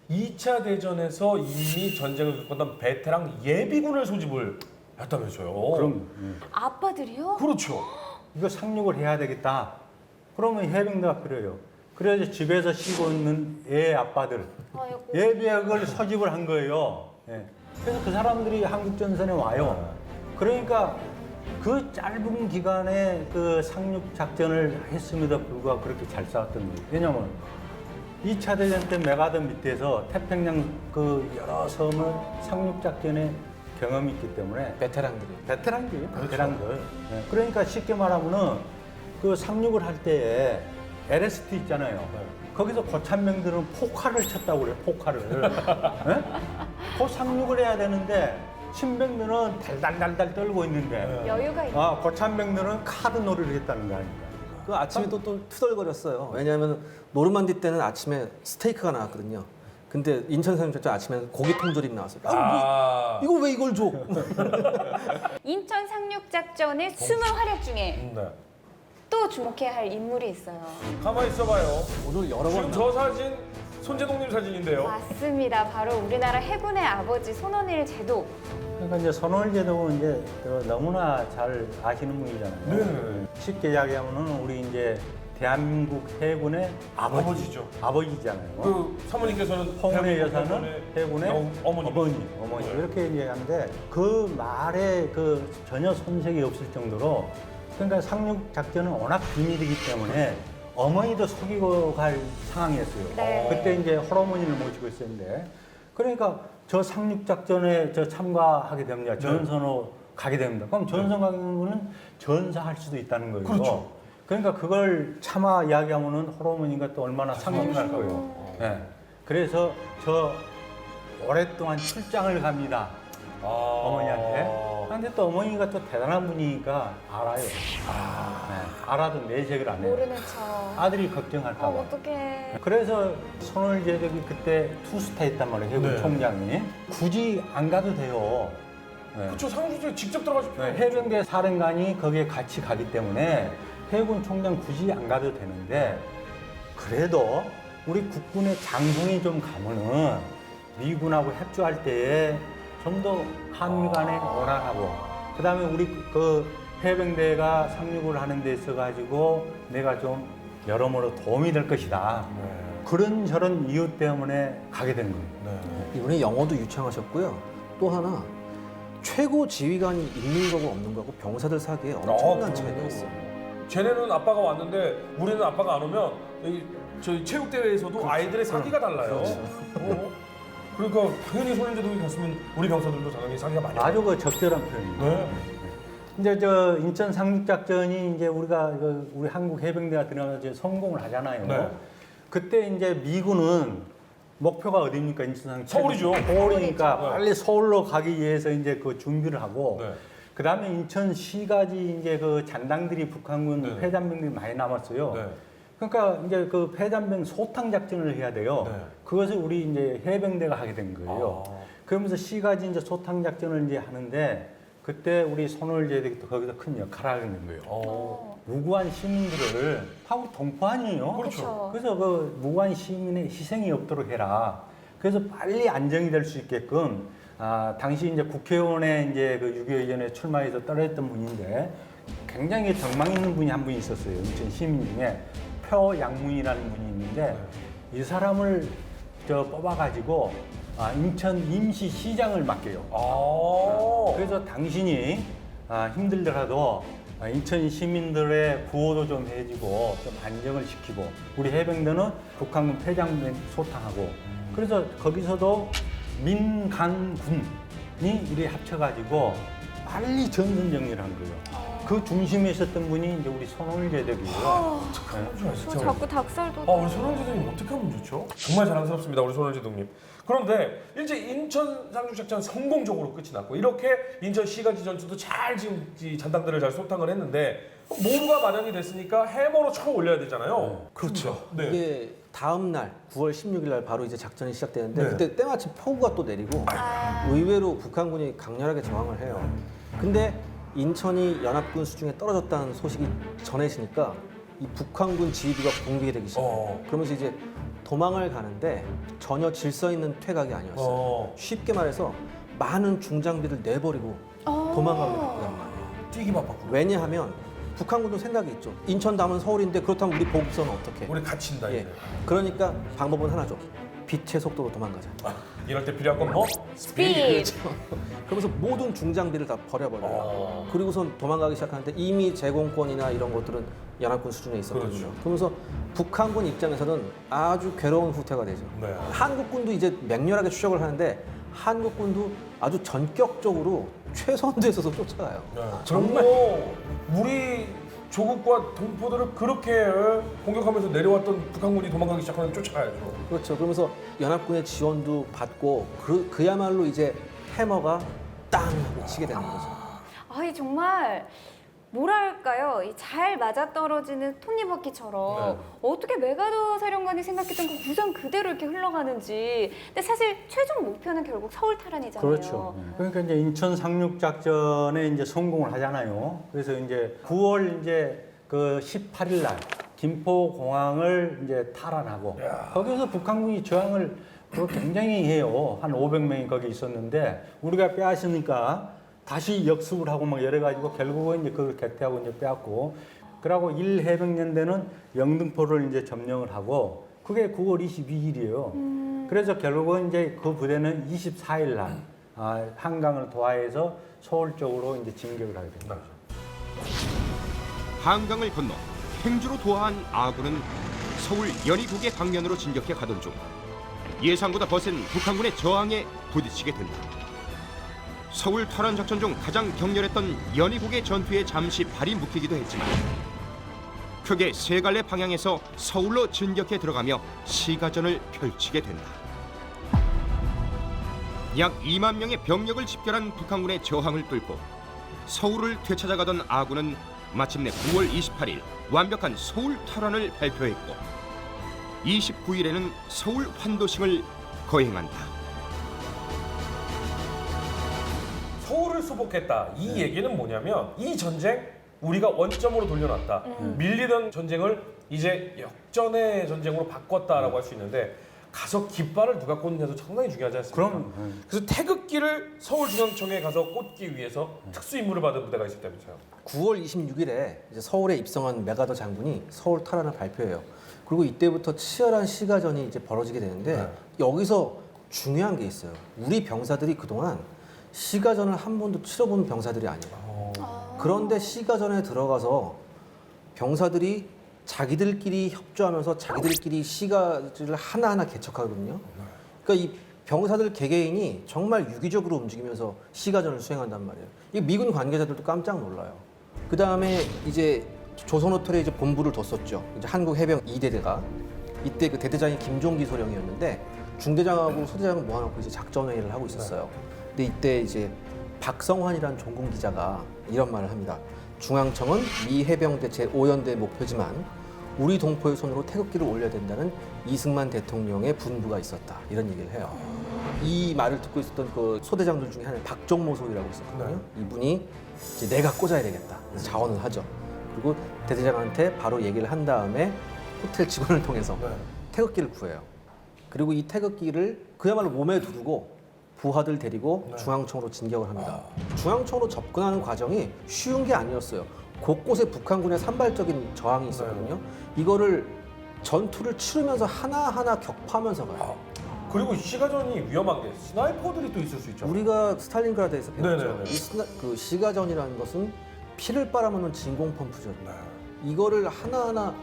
2차 대전에서 이미 전쟁을 겪었던 베테랑 예비군을 소집을 했다면서요. 그럼 아빠들이요? 그렇죠. 이거 상륙을 해야 되겠다. 그러면 해병대가 필요해요. 그래서 집에서 쉬고 있는 애 아빠들 아이고. 예비역을 소집을 한 거예요. 예. 그래서 그 사람들이 한국 전선에 와요. 그러니까 그 짧은 기간에 그 상륙 작전을 했음에도 불구하고 그렇게 잘 싸웠던 거예요. 왜냐면 2차 대전 때 메가더 밑에서 태평양 그 여러 섬을 상륙 작전에 경험이 있기 때문에 베테랑들이. 베테랑들이에요, 베테랑들. 네. 그러니까 쉽게 말하면은 그 상륙을 할 때에 LST 있잖아요. 거기서 고참병들은 폭발을 쳤다고 그래요, 폭발을. 네? 그 상륙을 해야 되는데 신병들은 달달달달 떨고 있는데 여유가 있네. 고참병들은 카드 놀이를 했다는 거 아닙니까? 그 아침에 또 투덜거렸어요. 왜냐하면 노르만디 때는 아침에 스테이크가 나왔거든요. 근데 인천 상륙작전 아침에 고기 통조림 나왔어요. 이거 왜 이걸 줘? 인천 상륙작전의 숨은 활약 중에 네. 또 주목해야 할 인물이 있어요. 가만히 있어봐요. 오늘 여러 지금 번 저 사진 손재동님 사진인데요. 맞습니다. 바로 우리나라 해군의 아버지 손원일 제도. 그러니까 이제 손원일 제독은 이제 너무나 잘 아시는 분이잖아요. 네. 쉽게 이야기하면은 우리 이제 대한민국 해군의 아버지죠. 아버지잖아요. 그 사모님께서는 홍은혜 대한민국 여사는 해군의 어머니. 어머니 이렇게 얘기하는데 그 말에 그 전혀 손색이 없을 정도로 그러니까 상륙 작전은 워낙 비밀이기 때문에 어머니도 속이고 갈 상황이었어요. 네. 그때 이제 홀어머니를 모시고 있었는데 그러니까 저 상륙 작전에 저 참가하게 됩니다. 전선으로 가게 됩니다. 그럼 전선 가게 되면 전사할 수도 있다는 거예요. 그렇죠. 그러니까 그걸 차마 이야기하면은 홀어머니가 또 얼마나 상심할 거예요. 예. 그래서 저 오랫동안 출장을 갑니다. 어머니한테. 근데 또 어머니가 또 대단한 분이니까 알아요. 네, 알아도 내색을 안 해요. 모르는 척. 아들이 걱정할까 봐. 어떡해. 그래서 손월제독이 그때 투스타 했단 말이에요. 해군 네. 총장이. 굳이 안 가도 돼요. 네. 그렇죠. 상주에 직접 들어가실 필요 네, 없죠. 해병대 사령관이 거기에 같이 가기 때문에 해군 총장 굳이 안 가도 되는데 그래도 우리 국군의 장성이 좀 가면은 미군하고 협조할 때에 좀 더 한미 간에 원활하고 그다음에 우리 그 해병대가 상륙을 하는 데 있어 가지고 내가 좀 여러모로 도움이 될 것이다. 그런 저런 이유 때문에 가게 된 거예요. 네. 이분이 영어도 유창하셨고요. 또 하나 최고 지휘관이 있는 거고 없는 거고 병사들 사기에 엄청난 차이가 있어요. 쟤네는 아빠가 왔는데 우리는 아빠가 안 오면 저희 체육대회에서도 아이들의 사기가 달라요. 그러니까 당연히 손현제독이 갔으면 우리 병사들도 당연히 사기가 많이 아주 그 적절한 표현입니다. 네. 이제 저 인천 상륙작전이 이제 우리가 우리 한국 해병대가 들어가서 이제 성공을 하잖아요. 네. 그때 이제 미군은 목표가 어디입니까? 인천 상륙 서울이죠. 서울이니까 네. 빨리 서울로 가기 위해서 이제 그 준비를 하고 네. 그다음에 인천시까지 이제 그 잔당들이 북한군 네. 폐잔병들이 많이 남았어요. 네. 그러니까 이제 그 폐잔병 소탕 작전을 해야 돼요. 네. 그것을 우리 이제 해병대가 하게 된 거예요. 그러면서 시가지 이제 소탕 작전을 이제 하는데 그때 우리 손월제독이 거기서 큰 역할을 하는 거예요. 무고한 시민들을 하고 동포 아니에요. 그렇죠. 그래서 그 무고한 시민의 희생이 없도록 해라. 그래서 빨리 안정이 될 수 있게끔 당시 이제 국회의원에 이제 그 6.25 이전에 출마해서 떨어졌던 분인데 굉장히 덕망 있는 분이 한 분이 있었어요. 인천 시민 중에 표양문이라는 분이 있는데 이 사람을 뽑아가지고 인천 임시시장을 맡겨요. 그래서 당신이 힘들더라도 인천 시민들의 구호도 좀 해주고 좀 안정을 시키고 우리 해병대는 북한군 폐장병 소탕하고 그래서 거기서도 민간군이 이렇게 합쳐가지고 빨리 전선 정리를 한 거예요. 그 중심에 있었던 분이 이제 우리 손월제독이에요. 저 자꾸 닭살도. 우리 손원제독님 어떻게 하면 좋죠? 정말 자랑스럽습니다, 우리 손원제독님. 그런데 이제 인천 상륙작전 성공적으로 끝이 났고 이렇게 인천 시가지 전투도 잘 지금 이 잔당들을 잘 소탕을 했는데 모루가 마련이 됐으니까 해머로 쳐 올려야 되잖아요. 그렇죠. 네. 이게 다음 날 9월 16일 날 바로 이제 작전이 시작되는데 네. 그때 때마침 폭우가 또 내리고 의외로 북한군이 강렬하게 저항을 해요. 근데 인천이 연합군 수중에 떨어졌다는 소식이 전해지니까 이 북한군 지휘부가 공격이 되기 시작해요. 그러면서 이제 도망을 가는데 전혀 질서 있는 퇴각이 아니었어요. 쉽게 말해서 많은 중장비를 내버리고 도망가게 됐단 말이에요. 뛰기만 바쁘고 왜냐하면 북한군도 생각이 있죠. 인천 다음은 서울인데 그렇다면 우리 보급선은 어떻게? 우리 갇힌다 예. 이제. 그러니까 방법은 하나죠. 빛의 속도로 도망가자. 이럴 때 필요한 건 뭐? 스피드. 그러면서 모든 중장비를 다 버려버려요. 그리고선 도망가기 시작하는데 이미 제공권이나 이런 것들은 연합군 수준에 있었거든요. 그렇죠. 그러면서 북한군 입장에서는 아주 괴로운 후퇴가 되죠. 네. 한국군도 이제 맹렬하게 추적을 하는데 한국군도 아주 전격적으로 최선두에 서서 쫓아가요. 정말 우리 조국과 동포들을 그렇게 공격하면서 내려왔던 북한군이 도망가기 시작하면 쫓아가야죠. 그렇죠. 그러면서 연합군의 지원도 받고 그야말로 이제 해머가 땅 하고 치게 되는 거죠. 아이 정말 뭐랄까요? 이 잘 맞아떨어지는 톱니바퀴처럼 어떻게 메가더 사령관이 생각했던 그 구상 그대로 이렇게 흘러가는지. 근데 사실 최종 목표는 결국 서울 탈환이잖아요. 그렇죠. 그러니까 이제 인천 상륙 작전에 이제 성공을 하잖아요. 그래서 이제 9월 이제 그 18일 날 김포 공항을 이제 탈환하고 거기서 북한군이 저항을 굉장히 해요. 한 500명이 거기 있었는데 우리가 빼앗으니까 다시 역습을 하고 막 여러 가지고 결국은 이제 그걸 개퇴하고 이제 빼앗고 그러고 1해병연대는 영등포를 이제 점령을 하고 그게 9월 22일이에요. 그래서 결국은 이제 그 부대는 24일 날 한강을 도하해서 서울 쪽으로 이제 진격을 하게 됩니다. 한강을 건너 행주로 도하한 아군은 서울 연희국의 방면으로 진격해 가던 중 예상보다 거센 북한군의 저항에 부딪히게 된다. 서울 탈환 작전 중 가장 격렬했던 연희국의 전투에 잠시 발이 묶이기도 했지만 크게 세 갈래 방향에서 서울로 진격해 들어가며 시가전을 펼치게 된다. 약 2만 명의 병력을 집결한 북한군의 저항을 뚫고 서울을 되찾아가던 아군은 마침내 9월 28일 완벽한 서울 탈환을 발표했고 29일에는 서울 환도식을 거행한다. 서울을 수복했다. 이 얘기는 뭐냐면 이 전쟁 우리가 원점으로 돌려놨다. 밀리던 전쟁을 이제 역전의 전쟁으로 바꿨다라고 할 수 있는데 가서 깃발을 누가 꽂느냐도 상당히 중요하지 않습니까? 그럼 그래서 태극기를 서울중앙청에 가서 꽂기 위해서 특수 임무를 받은 부대가 있었다면서요. 9월 26일에 이제 서울에 입성한 메가더 장군이 서울 탈환을 발표해요. 그리고 이때부터 치열한 시가전이 이제 벌어지게 되는데 네. 여기서 중요한 게 있어요. 우리 병사들이 그동안 시가전을 한 번도 치러본 병사들이 아니에요. 그런데 시가전에 들어가서 병사들이 자기들끼리 협조하면서 자기들끼리 시가지를 하나하나 개척하거든요. 그러니까 이 병사들 개개인이 정말 유기적으로 움직이면서 시가전을 수행한단 말이에요. 이 미군 관계자들도 깜짝 놀라요. 그 다음에 이제 조선호텔에 이제 본부를 뒀었죠. 이제 한국해병 2대대가 이때 그 대대장이 김종기 소령이었는데 중대장하고 소대장을 모아놓고 이제 작전회의를 하고 있었어요. 근데 이때 이제 박성환이라는 종군 기자가 이런 말을 합니다. 중앙청은 미 해병대 제5연대 목표지만 우리 동포의 손으로 태극기를 올려야 된다는 이승만 대통령의 분부가 있었다. 이런 얘기를 해요. 이 말을 듣고 있었던 그 소대장들 중에 하나는 박종모 소위라고 있었거든요. 이분이 이제 내가 꽂아야 되겠다. 그래서 자원을 하죠. 그리고 대대장한테 바로 얘기를 한 다음에 호텔 직원을 통해서 태극기를 구해요. 그리고 이 태극기를 그야말로 몸에 두르고 부하들 데리고 중앙청으로 진격을 합니다. 중앙청으로 접근하는 과정이 쉬운 게 아니었어요. 곳곳에 북한군의 산발적인 저항이 있었거든요. 이거를 전투를 치르면서 하나하나 격파하면서 가요. 그리고 시가전이 위험한 게 스나이퍼들이 또 있을 수 있죠. 우리가 스탈린그라드에서 배웠죠. 네네네. 그 시가전이라는 것은 피를 빨아먹는 진공 펌프죠. 네. 이거를 하나하나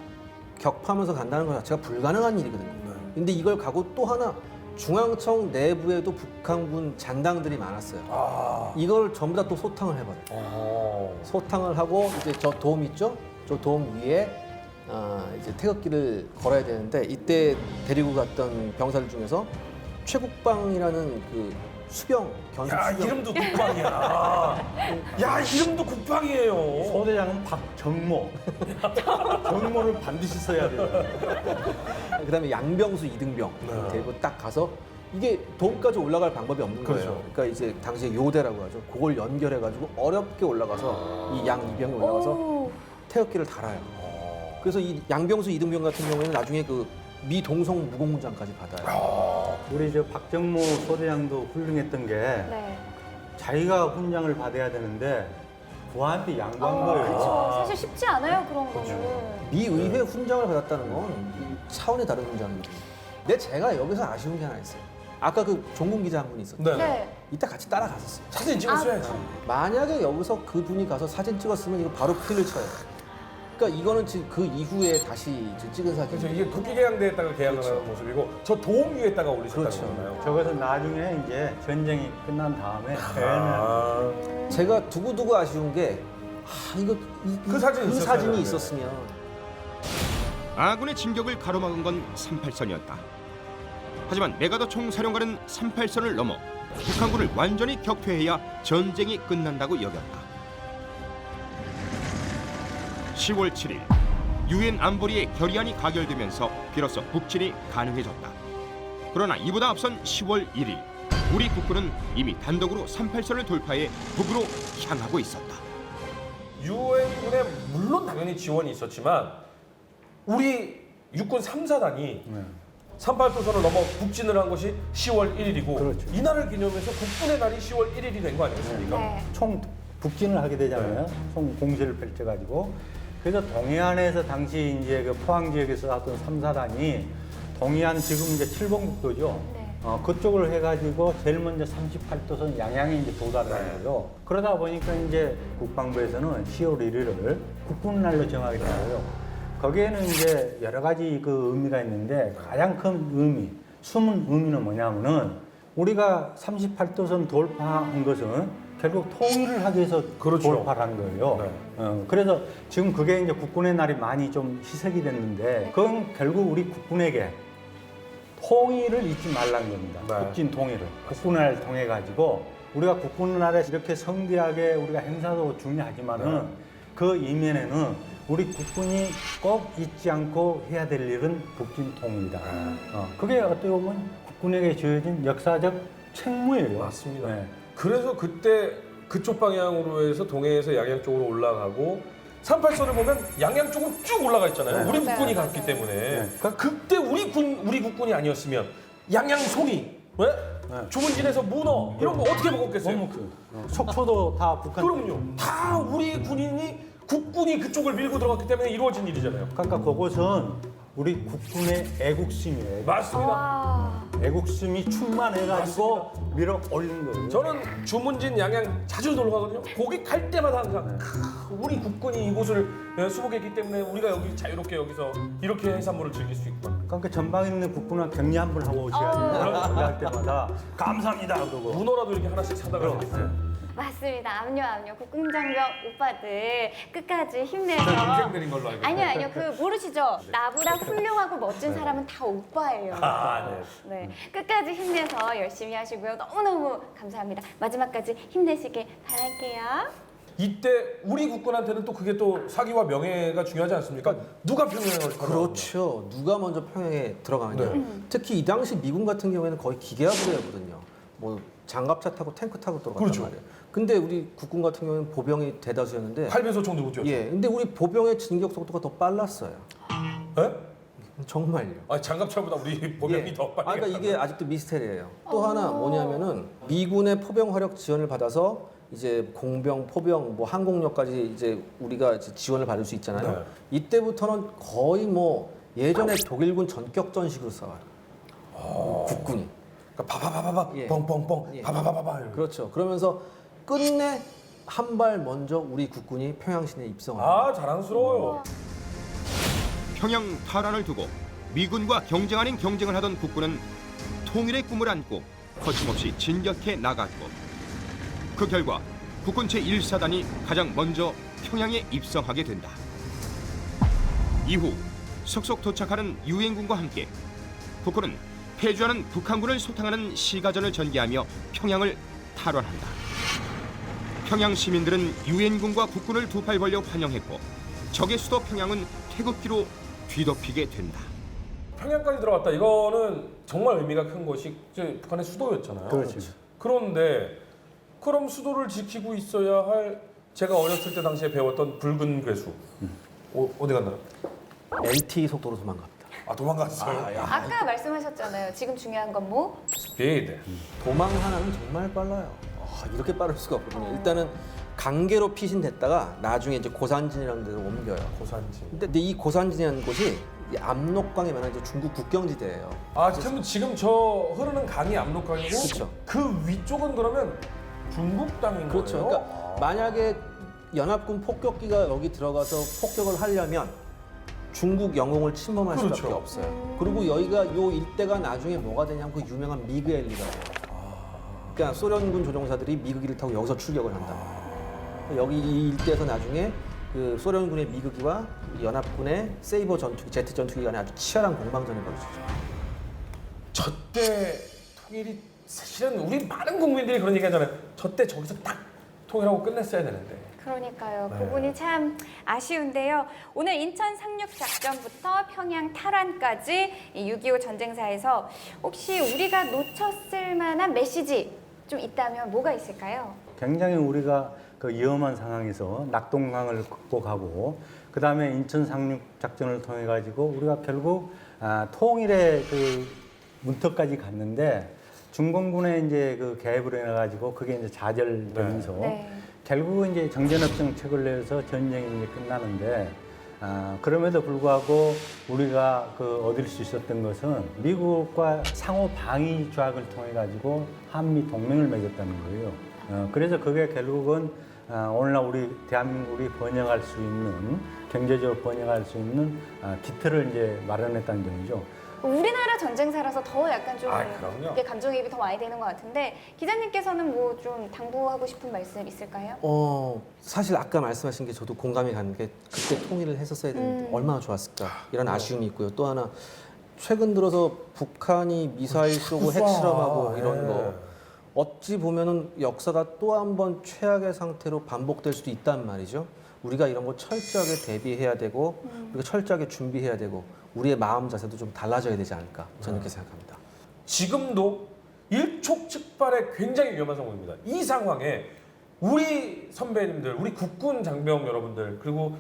격파하면서 간다는 것 자체가 불가능한 일이거든요. 근데 이걸 가고 또 하나 중앙청 내부에도 북한군 잔당들이 많았어요. 이걸 전부 다 또 소탕을 해버려요. 소탕을 하고 이제 저 돔 있죠? 저 돔 위에 이제 태극기를 걸어야 되는데 이때 데리고 갔던 병사들 중에서 최국방이라는 그 수병 견습 야 수병 이름도 국방이야. 야 이름도 국방이에요. 소대장은 박정모. 정모를 반드시 써야 돼요. 그다음에 양병수 이등병 데리고 딱 가서 이게 돔까지 올라갈 방법이 없는 거예요. 그렇죠. 그러니까 이제 당시에 요대라고 하죠. 그걸 연결해가지고 어렵게 올라가서 이 양 이병이 올라가서 오. 태극기를 달아요. 그래서 이 양병수 이등병 같은 경우에는 나중에 그 미 동성 무공훈장까지 받아요. 우리 저 박정모 소대장도 훌륭했던 게 네. 자기가 훈장을 받아야 되는데 부하한테 양보한 거예요. 그렇죠. 사실 쉽지 않아요 그런 거는. 미 의회 훈장을 받았다는 건 차원이 다른 훈장이거든요. 근데 제가 여기서 아쉬운 게 하나 있어요. 아까 그 종군 기자 한 분이 있었죠. 네. 네. 이따 같이 따라갔었어요. 사진 찍었어야지. 만약에 여기서 그분이 가서 사진 찍었으면 이거 바로 필을 쳐요. 그러니까 이거는 지금 그 이후에 다시 이제 찍은 사진. 그렇죠. 이게 국기계양대에다가 계양을 하는 모습이고 저 도움 위에다가 올리셨다는 그렇죠. 거잖아요. 저것은 나중에 이제 전쟁이 끝난 다음에 대면 제가 두고두고 아쉬운 게 이거 그 사진이 그 있었어야 사진이 되는데. 있었으면 아군의 진격을 가로막은 건 38선이었다. 하지만 메가더 총사령관은 38선을 넘어 북한군을 완전히 격퇴해야 전쟁이 끝난다고 여겼다. 10월 7일 유엔 안보리의 결의안이 가결되면서 비로소 북진이 가능해졌다. 그러나 이보다 앞선 10월 1일 우리 국군은 이미 단독으로 38선을 돌파해 북으로 향하고 있었다. 유엔군에 물론 당연히 지원이 있었지만 우리 육군 3사단이 38도선을 넘어 북진을 한 것이 10월 1일이고 그렇죠. 이날을 기념해서 국군의 날이 10월 1일이 된 거 아니겠습니까? 네. 총 북진을 하게 되잖아요. 총 공세를 펼쳐가지고. 그래서 동해안에서 당시 이제 그 포항 지역에서 왔던 3사단이 동해안 지금 이제 7번 국도죠. 네. 그쪽을 해가지고 제일 먼저 38도선 양양에 이제 도달을 한 거예요. 그러다 보니까 이제 국방부에서는 10월 1일을 국군날로 정하게 된 거예요. 거기에는 이제 여러 가지 그 의미가 있는데 가장 큰 의미, 숨은 의미는 뭐냐면은 우리가 38도선 돌파한 것은 결국 통일을 하기 위해서 그렇죠. 돌파를 한 거예요. 네. 그래서 지금 그게 이제 국군의 날이 많이 좀 희색이 됐는데 그건 결국 우리 국군에게 통일을 잊지 말라는 겁니다. 네. 국진 통일을. 국군을 통해 가지고 우리가 국군을 아래 이렇게 성대하게 우리가 행사도 중요하지만은 네. 그 이면에는 우리 국군이 꼭 잊지 않고 해야 될 일은 국진 통일이다. 그게 어떻게 보면 국군에게 주어진 역사적 책무예요. 맞습니다. 네. 그래서 그때 그쪽 방향으로 해서 동해에서 양양 쪽으로 올라가고 38선을 보면 양양 쪽으로 쭉 올라가 있잖아요. 네. 우리 맞아요, 국군이 맞아요. 갔기 때문에. 네. 그때 우리 국군이 아니었으면 양양 송이, 왜? 네. 주문진에서 문어 이런 거 어떻게 먹었겠어요? 너무 속초도 다 북한. 그럼요. 다 우리 군인이 국군이 그쪽을 밀고 들어갔기 때문에 이루어진 일이잖아요. 그러니까 그것은 우리 국군의 애국심이에요. 맞습니다. 와. 애국심이 충만해가지고 밀어 올린 거예요. 저는 주문진 양양 자주 놀러 가거든요. 거기 갈 때마다 항상 우리 국군이 이곳을 수복했기 때문에 우리가 여기 자유롭게 여기서 이렇게 해산물을 즐길 수 있고. 그러니까 전방에 있는 국군과 격리 한번 하고 오셔야 돼요. 거기 할 때마다 감사합니다 그러고. 문어라도 이렇게 하나씩 사다가 맞습니다. 압류. 국군장병 오빠들 끝까지 힘내서. 저 동생들인 걸로 알고 있어요. 아니요. 그 모르시죠? 나보다 훌륭하고 멋진 사람은 다 오빠예요. 아, 네. 네. 끝까지 힘내서 열심히 하시고요. 너무너무 감사합니다. 마지막까지 힘내시길 바랄게요. 이때 우리 국군한테는 또 그게 또 사기와 명예가 중요하지 않습니까? 누가 평양을 그렇죠. 누가 먼저 평양에 들어가느냐. 네. 특히 이 당시 미군 같은 경우에는 거의 기계화부대였거든요. 뭐 장갑차 타고 탱크 타고 들어갔단 그렇죠. 말이에요. 근데 우리 국군 같은 경우는 보병이 대다수였는데 8배소 총 들고 뛰었죠. 예. 근데 우리 보병의 진격 속도가 더 빨랐어요. 예? 정말요. 아, 장갑차보다 우리 보병이 예. 더 빨리. 그러니까 이게 아직도 미스테리예요. 또 하나 뭐냐면은 미군의 포병 화력 지원을 받아서 이제 공병, 포병, 뭐 항공력까지 이제 우리가 이제 지원을 받을 수 있잖아요. 네. 이때부터는 거의 뭐 예전에 독일군 전격전식으로 싸워요. 국군이. 그러니까 바바바바바 예. 뻥뻥뻥 예. 바바바바바. 그렇죠. 그러면서 끝내 한 발 먼저 우리 국군이 평양 시내에 입성합니다. 아, 자랑스러워요. 평양 탈환을 두고 미군과 경쟁 아닌 경쟁을 하던 국군은 통일의 꿈을 안고 거침없이 진격해 나갔고 그 결과 국군 제1사단이 가장 먼저 평양에 입성하게 된다. 이후 속속 도착하는 유엔군과 함께 국군은 패주하는 북한군을 소탕하는 시가전을 전개하며 평양을 탈환한다. 평양 시민들은 유엔군과 국군을 두 팔 벌려 환영했고 적의 수도 평양은 태극기로 뒤덮이게 된다. 평양까지 들어갔다. 이거는 정말 의미가 큰 것이 이제 북한의 수도였잖아요. 그렇죠. 그런데 그럼 수도를 지키고 있어야 할 제가 어렸을 때 당시에 배웠던 붉은 괴수 어디 갔나요? LTE 속도로 도망갑니다. 아, 도망갔어요. 아까 말씀하셨잖아요. 지금 중요한 건 뭐? 스피드. 도망 하나는 정말 빨라요. 이렇게 빠를 수가 없거든요. 일단은 강계로 피신됐다가 나중에 이제 고산진이라는 데로 옮겨요. 고산진. 근데 이 고산진이라는 곳이 이 압록강에 만한 이제 중국 국경지대예요. 아, 지금 저 흐르는 강이 압록강이고 그렇죠. 그 위쪽은 그러면 중국 땅인 그렇죠. 거예요? 그러니까 만약에 연합군 폭격기가 여기 들어가서 폭격을 하려면 중국 영공을 침범할 그렇죠. 수밖에 없어요. 그리고 여기가 요 일대가 나중에 뭐가 되냐면 그 유명한 미그 엘리가 돼요. 그러니까 소련군 조종사들이 미그기를 타고 여기서 출격을 한다. 여기 이 일대에서 나중에 그 소련군의 미그기와 연합군의 세이버 전투기, 제트 전투기 간에 아주 치열한 공방전이 벌어지죠. 저때 통일이 사실은 우리 많은 국민들이 그런 얘기 하잖아요. 저때 저기서 딱 통일하고 끝냈어야 되는데. 그러니까요. 네. 부분이 참 아쉬운데요. 오늘 인천 상륙 작전부터 평양 탈환까지 이 6.25 전쟁사에서 혹시 우리가 놓쳤을 만한 메시지 좀 있다면 뭐가 있을까요? 굉장히 우리가 그 위험한 상황에서 낙동강을 극복하고 그 다음에 인천 상륙 작전을 통해 가지고 우리가 결국 통일의 그 문턱까지 갔는데 중공군의 이제 그 개입을 해 가지고 그게 이제 좌절되면서 네. 결국은 이제 정전협 정책을 내서 전쟁이 이제 끝나는데 그럼에도 불구하고 우리가 그 얻을 수 있었던 것은 미국과 상호 방위 조약을 통해 가지고 한미 동맹을 맺었다는 거예요. 그래서 그게 결국은 오늘날 우리 대한민국이 번영할 수 있는 경제적으로 번영할 수 있는 기틀을 이제 마련했다는 점이죠. 우리나라 전쟁사라서 더 약간 좀 그럼요. 이게 감정이입이 더 많이 되는 것 같은데 기자님께서는 뭐 좀 당부하고 싶은 말씀 있을까요? 사실 아까 말씀하신 게 저도 공감이 가는 게 그때 통일을 했었어야 되는데 얼마나 좋았을까 이런 아쉬움이 있고요. 또 하나 최근 들어서 북한이 미사일 쏘고 핵실험하고 네. 이런 거 어찌 보면은 역사가 또 한 번 최악의 상태로 반복될 수도 있단 말이죠. 우리가 이런 거 철저하게 대비해야 되고 우리가 철저하게 준비해야 되고 우리의 마음 자세도 좀 달라져야 되지 않을까 저는 그렇게 생각합니다. 지금도 일촉즉발의 굉장히 위험한 상황입니다. 이 상황에 우리 선배님들, 우리 국군 장병 여러분들, 그리고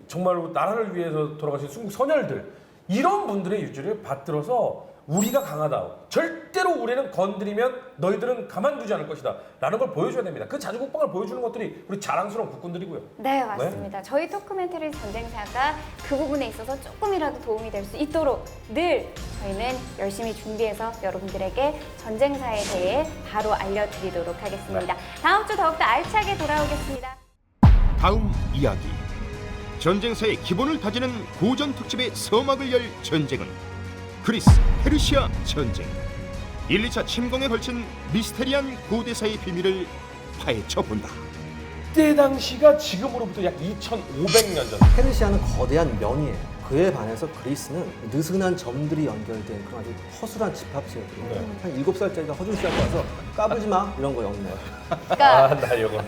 정말로 나라를 위해서 돌아가신 순국 선열들, 이런 분들의 유지를 받들어서 우리가 강하다. 절대로 우리는 건드리면 너희들은 가만두지 않을 것이다. 라는 걸 보여줘야 됩니다. 그 자주국방을 보여주는 것들이 우리 자랑스러운 국군들이고요. 네, 맞습니다. 저희 토크멘터리 전쟁사가 그 부분에 있어서 조금이라도 도움이 될 수 있도록 늘 저희는 열심히 준비해서 여러분들에게 전쟁사에 대해 바로 알려드리도록 하겠습니다. 다음 주 더욱더 알차게 돌아오겠습니다. 다음 이야기. 전쟁사의 기본을 다지는 고전 특집의 서막을 열 전쟁은 그리스 페르시아 전쟁. 1, 2차 침공에 걸친 미스테리한 고대사의 비밀을 파헤쳐 본다. 이때 당시가 지금으로부터 약 2,500년 전. 페르시아는 거대한 면이에요. 그에 반해서 그리스는 느슨한 점들이 연결된 그런 아주 허술한 집합체였거든요. 네. 한 7살짜리가 허준씨한테 와서 까불지 마 이런 거 영네. 그러니까 나 이거.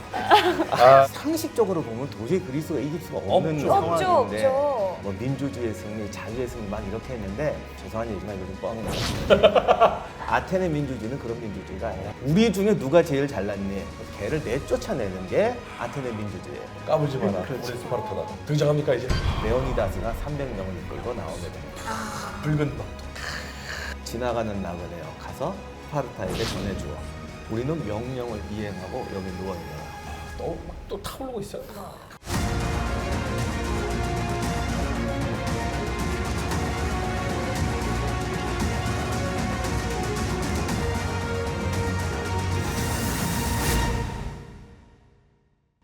상식적으로 보면 도저히 그리스가 이길 수가 없는 없죠. 없죠, 상황인데 없죠. 뭐 민주주의의 승리, 자유의 승리 막 이렇게 했는데 죄송한 얘기지만 이거 좀 뻥이다. 아테네 민주주의는 그런 민주주의가 아니라 우리 중에 누가 제일 잘났니? 걔를 내쫓아내는 게 아테네 민주주의예요. 까불지 마라. 그렇지. 우리 스파르타다. 등장합니까 이제? 레오니다스가 300명을 이끌고 나오게 됩니다. 붉은 박. 지나가는 나그네여 가서 스파르타에게 전해주어. 우리는 명령을 이행하고 여기 누워있노라. 또 타오르고 있어요.